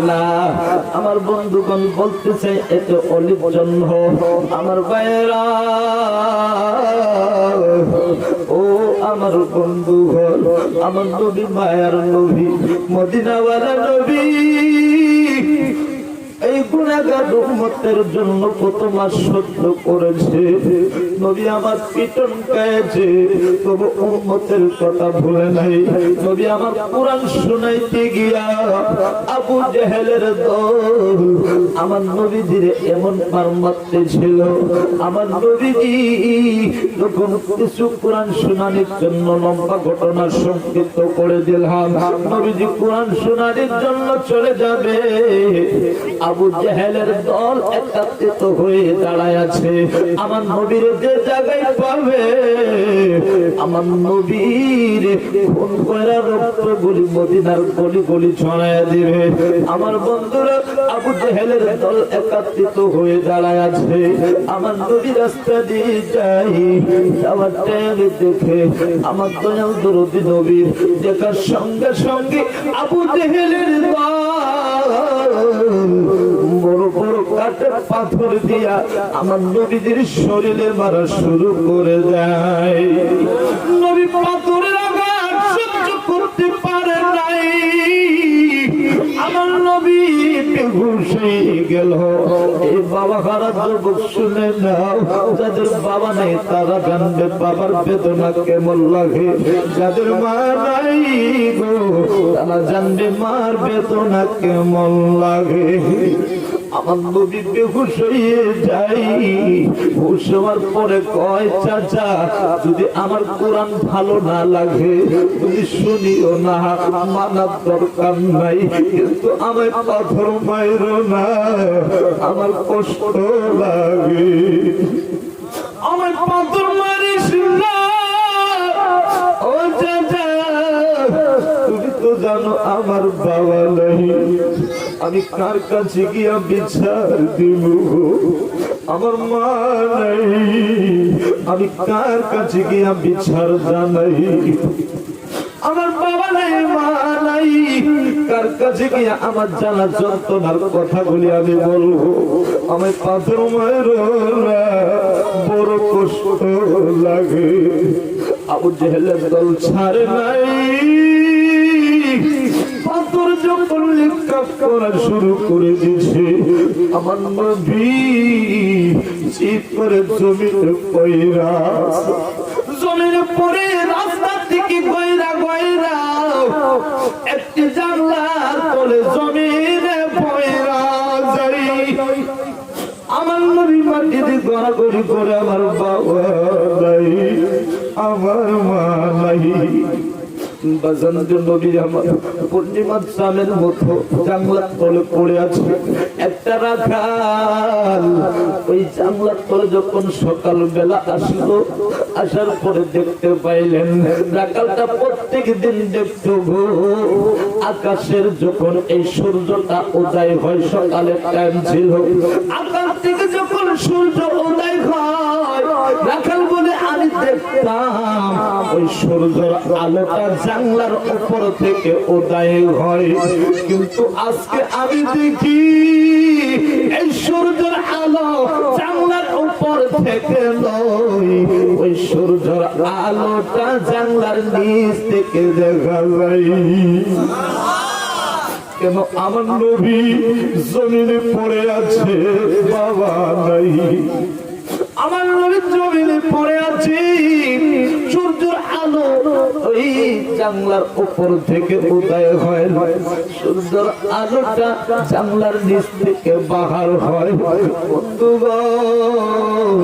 না। আমার বন্ধুগণ বলতেছে এত অলির জন্য আমার ভাইয়েরা, ও আমার বন্ধুগণ, আমার নবী মায়ার নবী মদিনাওয়ালা নবী এই গুনাহগার উম্মতের জন্য কত মাস সহ্য করেছে। নবী আমার পিটন খাইছে, তবু উম্মতের কথা ভুলে নাই। নবী আমার কোরআন শুনাইতে গিয়া আবু জেহেলের দল আমার নবীজির এমন মার মারতেছিল। আমার নবীজি যখন কিছু কোরআন শোনানোর জন্য লম্বা ঘটনা সংক্ষিপ্ত করে দিলাম, নবীজি কোরআন শোনানোর জন্য চলে যাবে, আবু জেহেলের দল একত্রিত হয়ে দাঁড়ায় আছে। আমার নবীর যে জায়গায় পাবে, আমার নবীর খুন করা রক্ত গুলি মদিনার গলি গলি ছড়াইয়া দিবে। আমার বন্ধুরা, আবু জেহেলের দল একত্রিত হয়ে দাঁড়ায় আছে। আমার নবী রাস্তা দিয়ে যাই, যাওয়ার টাইমে দেখে আমার দয়াল দরদি নবীর দেখার সঙ্গে সঙ্গে আবু জেহেলের দল বড় বড় কাঠের পাথর দিয়া আমার নবীদের শরীরে মারা শুরু করে দেয়। নবী পাথরের আঘাত সহ্য করতে পারে নাই, আমার নবী বেহুশ হয়ে গেল। এই বাবা খারাপ যুবক শুনে নাও, যাদের বাবা নেই তারা জানবে বাবার বেদনা কেমন লাগে। যাদের মা নাই গো, তারা জানবে মার বেদনা কেমন লাগে। আমার নবী বেহুশ হয়ে যাই, হুশ হওয়ার পরে কয়, চাচা যদি আমার কোরআন ভালো না লাগে তুমি শুনিও না, মানার দরকার নাই, কিন্তু আমায় পাথর মাইরো না, আমার কষ্ট লাগে, আমায় পাথর মারিস না। ও চাচা তুমি তো জানো আমার বাবা নাই, আমি কার কাছে গিয়া বিচার দিব, আমার মা নাই, আমি কার কাছে গিয়া বিচার জানাই, আমার বাবা নাই মা নাই, কার কাছে গিয়া আমার জানা যন্ত্রণার কথাগুলি আমি বলবো, আমার পাথর মায়ের বড় কষ্ট লাগে। আবু জেহেলের দল ছাড়ে নাই, পাথর যখন লিপকাপ করা শুরু করে দিয়েছে, আমার নবী চিৎ করে জমিনে পয়রা, জমিনে পড়ে রাস্তা থেকে গয়রা গয়রা একটি জানলার তলে জমিনে পয়রা যাই। আমার নবী মাটিতে গড়াগড়ি করে, আমার বাবা নাই, আমার মা নাই। পূর্ণিমার চাঁদের মতো জানলার তলে পড়ে আছে একটা রাখাল। ওই জানলার তলে যখন সকাল বেলা আসলো, আসার পরে দেখতে পাইলেন রাখালটা প্রত্যেক দিন দেখতো গো, আকাশের যখন এই সূর্যটা উদয় হয়, সকালের টাইম ছিল, আকাশ থেকে যখন সূর্য উদয় হয়, রাখাল বলে আমি দেখতাম ওই সূর্যের আলোটা জানলার উপর থেকে উদয় হয়, কিন্তু আজকে আমি দেখি এই সূর্যের আলো জানলার উপর থেকে নয়, ওই সূর্যের আলোটা জানলার নিচ থেকে দেখা যায়। কেন? আমার নবী জমিনে পড়ে আছে, বাবা নাই, আমার নবী জমিনে পড়ে আছে, সূর্যের আলো ওই জানলার উপর থেকে উদয় হয়, সূর্যের আলোটা জানলার নিচ থেকে বাহার হয়। বন্ধুগণ,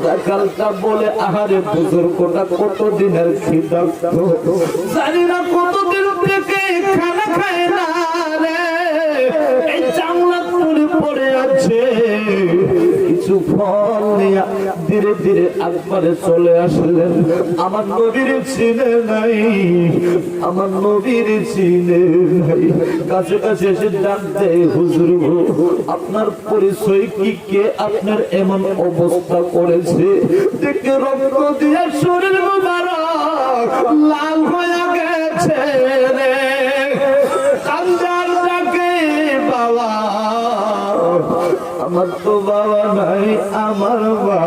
রাখালটা বলে, আহারে বুজুর্গটা কতদিনের খিদার্থ, জানি না কতদিন থেকে খানা খায় না রে, এই জানলার তলে পড়ে আছে। কিছু ফল নিয়ে ধীরে ধীরে আকবরে চলে আসলেন। আমার নবীর চিনে নাই, আমার নবীর চিনে নাই, কাছে কাছে এসে ডাকতে, হুজুর গো আপনার পরিচয় কি, কে আপনার এমন অবস্থা করেছে? দেখে রক্ত দিয়ে শরীর মুবারক লাল হয়ে গেছে রে, কান্দার ডাকে আমার তো বাবা নাই, আমার বাবা।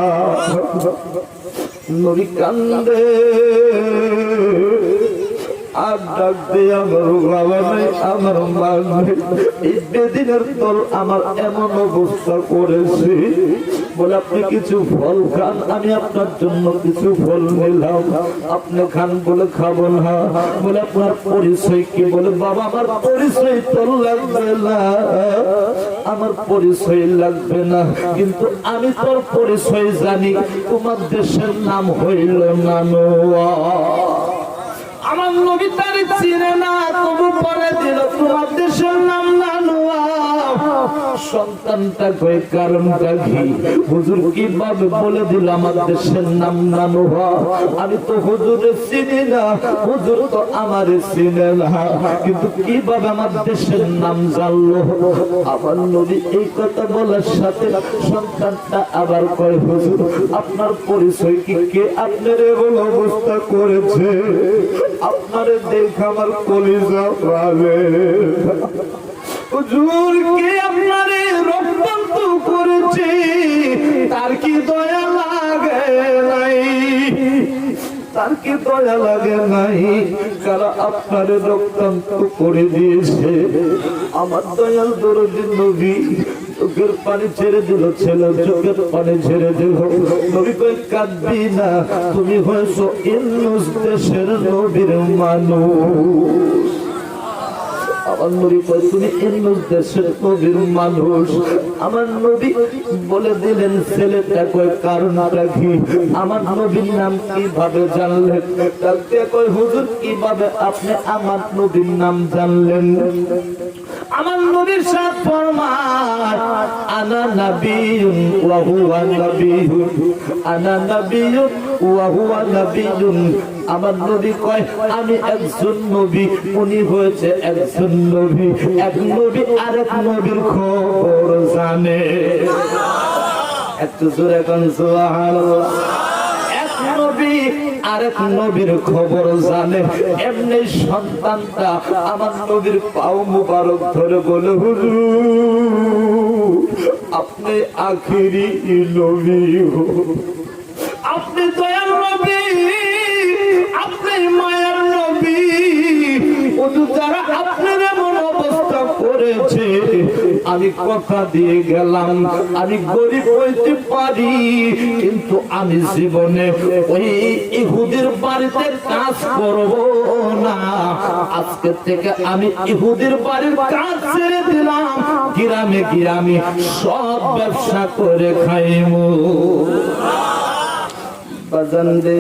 নবী কান্দে আর ডাক দে, আমার বাবা নাই, আমার মা নাই, এই বেদিনের তল আমার এমন অবস্থা করেছে। বলে আপনি কিছু ফল খান, আমি আপনার জন্য কিছু ফল নিলাম, আপনি খান। বলে খাবো না। বলে আপনার পরিচয় কি? বলে বাবা আমার পরিচয় তো লাগবে না, আমার পরিচয় লাগবে না, কিন্তু আমি তোর পরিচয় জানি, তোমার দেশের নাম হইল নানুয়া। আমার নবী তার চিনে না, তবু পরে দিল তোমার দেশের নাম নানুয়া। সন্তানটা কই কারণটা কি? হুজুর কিভাবে বলে দিল আমার দেশের নাম নানুয়া? আমি তো হুজুরের চিনি না, হুজুর তো আমার চিনে না, কিন্তু কিভাবে আমার দেশের নাম জানলো? আমার নবী এই কথা বলার সাথে সন্তানটা আবার কয় হুজুর আপনার পরিচয় কি? কে আপনার এমন অবস্থা করেছে? আপনারে দেখে আমার কলিজা পাবে। হুজুর কে আপনারে রক্তাক্ত করেছে? তার কি দয়া লাগে নাই? তার কি দয়া লাগে নাই? কারা আপনারে রক্তাক্ত করে দিয়েছে? আমার দয়াল দরদি নবী চোখের পানি ছেড়ে দিল, ছেলে চোখের পানি ছেড়ে দিল। নবী কই কাঁদবি না, তুমি হয়েছো ইউনুস দেশের নবীর মানুষ। আমার নবী কই তুমি ইউনুস দেশের নবীর মানুষ। আমার নবী বলে দিলেন ছেলেটা কই কারণটা কি? আমার নবীর নাম কিভাবে জানলেন? কালকে কই হুজুর কিভাবে আপনি আমার নবীর নাম জানলেন? আমার নবীর সাথে ফরমান আনা নাবিয়ুন ওয়া হুয়া নাবিয়ুন, আনা নাবিয়ুন ওয়া হুয়া নাবিয়ুন। আমার নবী কয় আমি একজন নবী, উনি হয়েছে একজন নবী। এক নবী আরেক নবীর খবর জানে। একটু জোরে কোন সুবহানাল্লাহ। এক নবী আরেক নবীর খবর জানে। এমনি সন্তানটা আমার নবীর পাও মুবারক ধরে বলে হুজুর আপনি আখিরি নবী, আপনি দয়ার নবী, আপনি মায়ার নবী। যারা আপনার এমন অবস্থা করেছে আমি কথা দিয়ে গেলাম, আমি গরিব হইতে পারি, কিন্তু আমি জীবনে ওই ইহুদির বাড়িতে কাজ করব না। আজকে থেকে আমি ইহুদির বাড়ির কাজ ছেড়ে দিলাম, গ্রামে গ্রামে সব ব্যবসা করে খাইমু। বাজান দে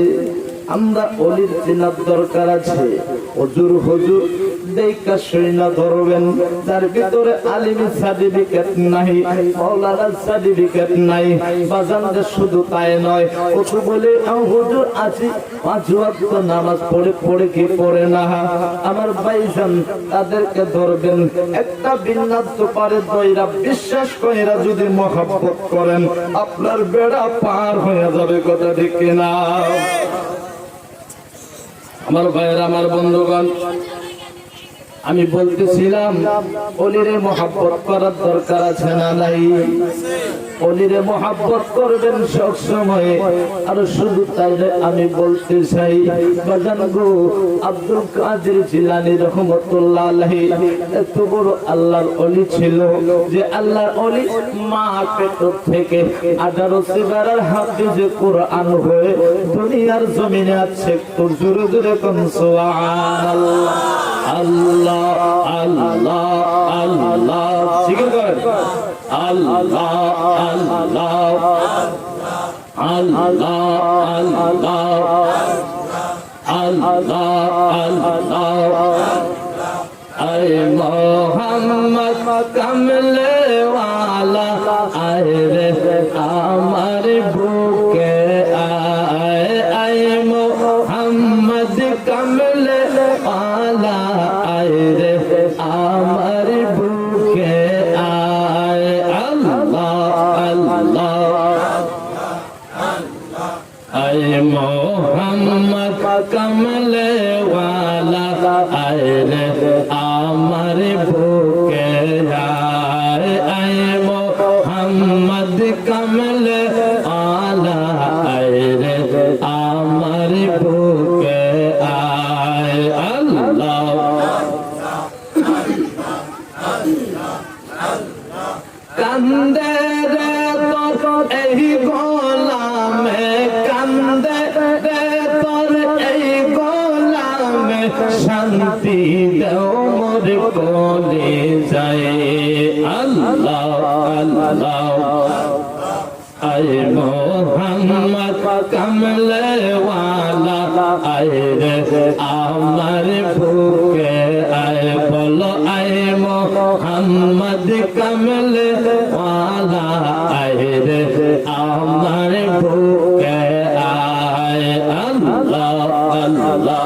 আমরা অলির চেনার দরকার আছে। হুজুর হুজুর দেখা শুনা ধরবেন, যার ভিতরে আলিমের সার্টিফিকেট নাই, মাওলানার সার্টিফিকেট নাই। বাজান শুধু তাই নয়, কত বলে হুজুর আছি 5 ওয়াক্ত নামাজ পড়ে কি পড়ে না। আমার ভাইজান তাদেরকে ধরবেন, একটা বিন্নাত পারে দয়রা বিশ্বাস কইরা যদি মহব্বত করেন আপনার বেড়া পার হয়ে যাবে। কথা ঠিক কিনা? আমার ভাইয়ের, আমার বন্ধুগণ, আমি বলতেছিলাম অলিরে মহব্বত করার দরকার আছে না নাই? অলিরে মহব্বত করবেন সব সময়। আর শুধু তাই আমি বলতে চাই বাজান গো, আব্দুল কাদের জিলানী রহমতুল্লাহ আলাইহি এত বড় আল্লাহর অলি ছিল যে আল্লাহর অলি মা পেট থেকে 18 সিগারার হাফেজে কোরআন হয়ে দুনিয়ার জমিনে আছে। একটু জোরে জোরে কোন সুবহানাল্লাহ। আল্লাহ আল্লাহ আল্লাহ জিকির করেন। আল্লাহ আল্লাহ আল্লাহ আল্লাহ আল্লাহ। আয় মোহাম্মদ কামলে ওয়ালা আয় রে আমার বুকে আয়, আয় মোহাম্মদ কামলে ওয়ালা আয় রে আমার বুকে আয়। আল্লাহ আল্লাহ আয় মোহাম্মদ কামলে ওয়ালা আয় রে আমার বুকে আয়, আয় মোহাম্মদ কান্দে রে তোর এই গোলামে, কান্দে রে তোর এই গোলামে, শান্তি দেও মোর কোলে যায়। আল্লাহ আল্লাহ আয় মোহাম্মদ কমলে ওয়ালা, আয় রে আমার বুকে আয়, বলো আয় মোহাম্মদ কমলে ওয়ালা, আয় রে আমার বুকে আয়। আল্লাহ আল্লাহ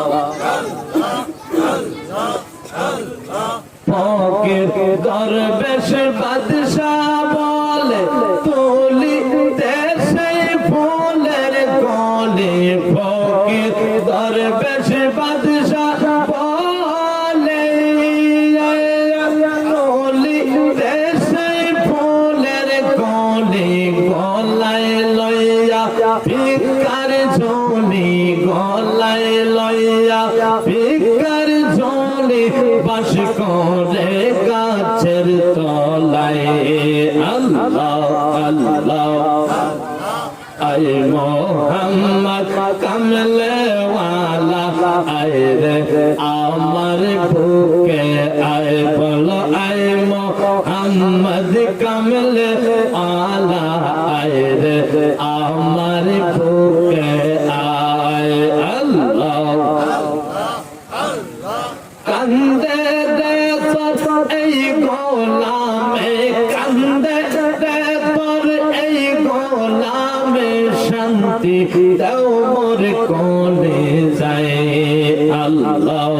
ফকির দরবেশ বাদশাহ বলে, তুলি দেশে ফুলের গলে, ফকির দরবেশ বাদশাহ বলে, তুলি দেশে ফুলের গলে, গলায় লইয়া ভিক্ষার ঝোলি, গলায় লইয়া ভিক্ষার ঝোলি, বাস করে গাছের তলায়। আল্লাহ আল্লাহ আয় মোহাম্মদ কমলে ওয়ালা, আয় রে আমার বুকে আয়, বলো আয় মোহাম্মদ কমলে ওয়ালা, আয় রে আমার বুকে আয়। আল্লাহ কান্দে রে তোর এই গোলামে, কান্দে রে তোর এই গোলামে, শান্তি দাও মোর কোলে যায়। আল্লাহ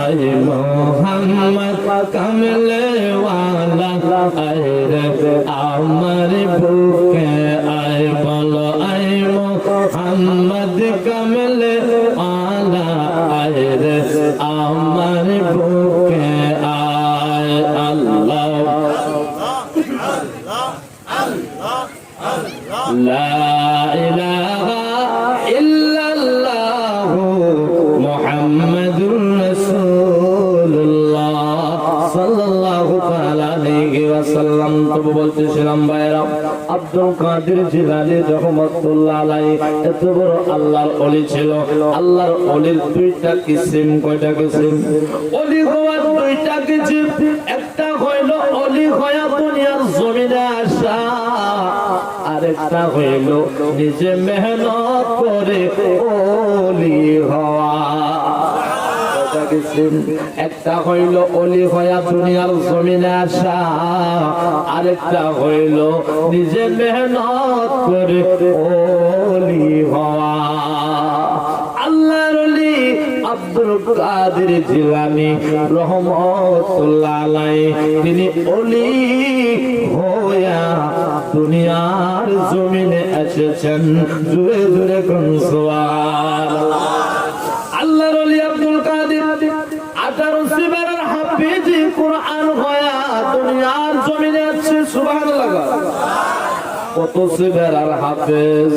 আয় মোহাম্মদ কমলে ওয়ালা, আয় রে আমার বুকে আয়, বলো আয় মোহাম্মদ কমলে ওয়ালা, আয় রে আমার বুকে আয়। আল্লাহ লা ইলাহা ইল্লাল্লাহ মুহাম্মাদুর রাসূলুল্লাহ সাল্লাল্লাহু তাআলা আলাইহি ওয়াসাল্লাম। তবু বলতেছিলাম ভাইরা, আব্দুল কাদের জিলানী রহমাতুল্লাহ আলাইহি এত বড় আল্লাহর ওলি ছিল। আল্লাহর ওলির দুইটা কিসিম, কয়টা কিসিম? ওলি হওয়ার দুইটা কিসিম। একটা হইল ওলি হয়া দুনিয়ার জমিনে আসা, আরেকটা হইল নিজে মেহনত করে ওলি হওয়া। একটা হইল ওলি হয়া দুনিয়ার জমিনে আসা, আরেকটা হইল নিজে মেহনত করে ওলি হওয়া। আল্লাহর ওলি আব্দুল কাদের জিলানী রহমাতুল্লাহ আলাইহি, তিনি ওলি হয়া দুনিয়ার জমিনে এসেছেন। জুড়ে জুড়ে কোন সুবহানাল্লাহ। আল্লাহর ওলি আব্দুল কাদের 18 সিবারের হাফেজ কুরআন হয়া দুনিয়ার জমিনে আছে। সুবহানাল্লাহ। কত সিবারের হাফেজ?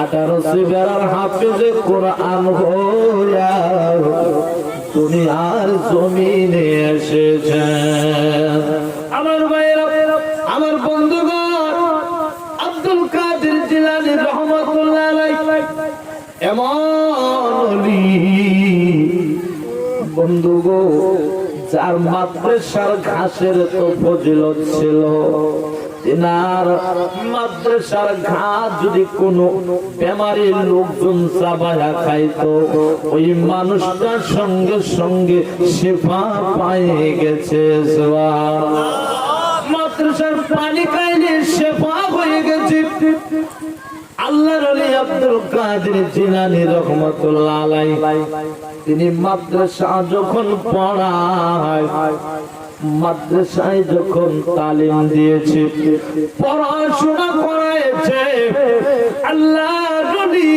18 সিবারের হাফেজ কুরআন হয়া দুনিয়ার জমিনে এসেছেন। আমার ভাইরা, আমার বন্ধুগণ, আব্দুল কাদের জিলানী রহমাতুল্লাহ আলাইহি এমন ওলি বন্ধুগো, যার মাদ্রাসার ঘাসের তো ফজিলত ছিল। তিনার মাদ্রাসার ঘাস যদি কোনো বেমারি লোকজন চাবায়া খাইতো, ওই মানুষটার সঙ্গে সঙ্গে শিফা পায়ে গেছে। মাদ্রাসার পানি খাইলে শিফা হয়ে গেছে। আল্লাহর ওলি আব্দুল কাদের জিলানী রহমাতুল্লাহ আলাইহি, তিনি মাদ্রাসা যখন পড়ায়, মাদ্রাসায় যখন তালিম দিয়েছে, পড়াশোনা করাইছে, আল্লাহর ওলি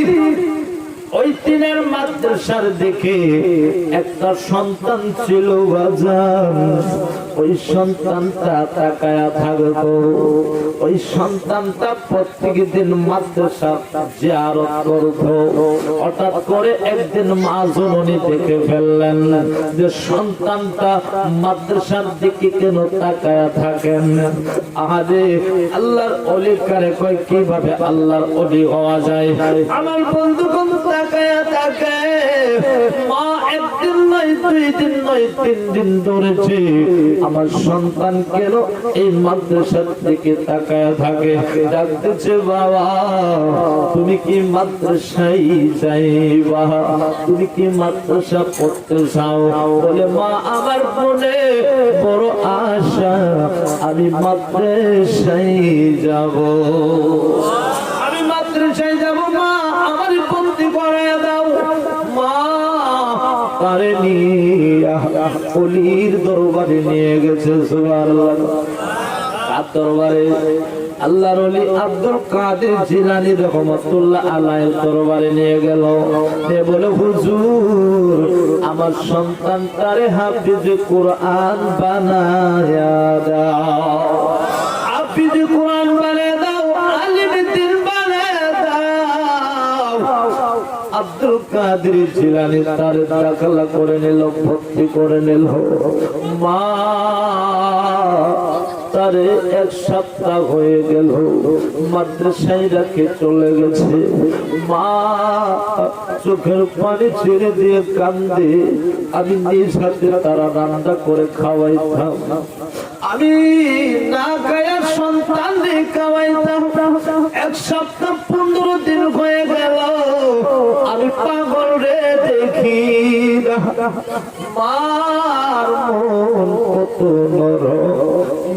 ওই দিনের মাদ্রাসার দিকে একটা সন্তান ছিল বাজার, ওই সন্তানটা তাকায়া থাকতো। ওই সন্তানটা প্রত্যেক দিন মাদ্রাসা জিয়ারত করতো। হঠাৎ করে একদিন মা জননী দেখে ফেললেন যে সন্তানটা মাদ্রাসার দিকে কেন তাকায়া থাকেন। আরে আল্লাহর ওলি কারে কয় কিভাবে আল্লাহর ওলি হওয়া যায়? আমার বন্ধু কোন তাকায়া থাকে, মা একদিন নয়, 2 দিন নয়, 3 দিন ধরেছে আমার সন্তান কেন এই মাদ্রাসার দিকে তাকায়া থাকে। ডাকতেছে, বাবা তুমি কি মাদ্রাসায় যাইবা? তুমি কি মাদ্রাসা পড়তে চাও? বলে, মা আমার মনে বড় আশা, আমি মাদ্রাসায় যাব, আমি মাদ্রাসায় যাব, মা আমার বন্দি করে দাও। মা তারে নিয়ে ওলির দরবারে নিয়ে গেছে। সুবহানাল্লাহ। কার দরবারে? আল্লাহর ওলি আব্দুল কাদের জিলানী রহমাতুল্লাহ আলাইহির দরবারে নিয়ে গেল। সে বলে, হুজুর আমার সন্তানটারে হাফিজ কোরআন বানায়া দাও, হাফিজ কোরআন বানায়া দাও, আলিম দ্বীন বানায়া দাও। আব্দুল কাদের জিলানী তার দাখিলা করে নিল, ভর্তি করে নিল। মা তারে 1 সপ্তাহ হয়ে গেল মাদ্রাসায় রেখে চলে গেছে। মা চোখের পানি ছেড়ে দিয়ে কান্দে। আমি নিজ হাতে তারা রান্না করে খাওয়াইতাম, আমি না খায়া সন্তান খাওয়াইতাম। 1 সপ্তাহ 15 দিন হয়ে গেল, আমি পাগল রে দেখি না। মার মন কত নরম,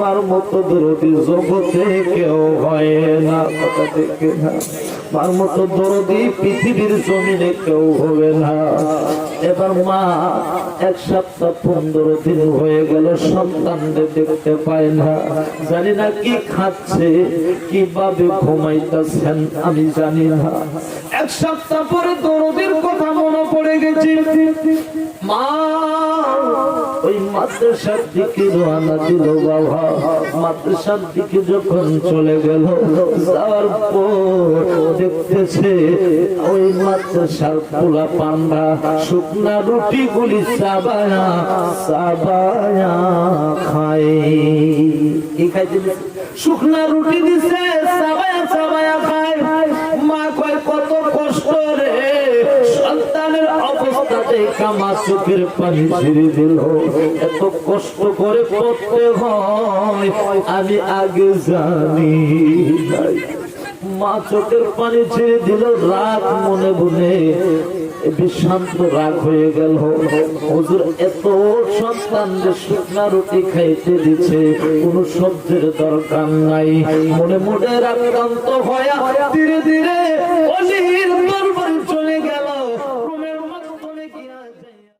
মার মতো দরদি জগতে কেউ হয় না। কথা দেখে না, মার মতো দরদি পৃথিবীর জমিনে কেউ হবে না। এবার মা 1 সপ্তাহ 15 দিন হয়ে গেল সন্তানদের দেখতে পায় না। জানি না কি খাচ্ছে, কিভাবে ঘুমাইতেছেন আমি জানি না। 1 সপ্তাহ পরে দরদির কথা মনে পড়ে গেছে। মা ওই মাদ্রাসার দিকে রওনা দিল। বাবা মাদ্রাসার দিকে যখন চলে গেল, যাওয়ার পর দেখতেছে ওই মাদ্রাসার পোলা পান্ডা শুকনা রুটি গুলি চাবায়া চাবায়া খায়। কি খাইছে? শুকনা রুটি দিছে, চাবায়া চাবায়া খায়। মা কয়, কত কষ্ট রে, সন্তানের অবস্থা দেখা মা চোখের পানি ছেড়ে দিল। এত কষ্ট করে পড়তে হয় আমি আগে জানি নাই। মা চোখের পানি ছেড়ে দিল। রাত মনে মনে বিশান্ত রাগ হয়ে গেল। হুজুর এত সন্তানদের শুকনা রুটি খাইতে দিচ্ছে, কোন সবজির দরকার নাই। মনে মনে রাগান্ত হয়ে ধীরে ধীরে ওলির দরবারে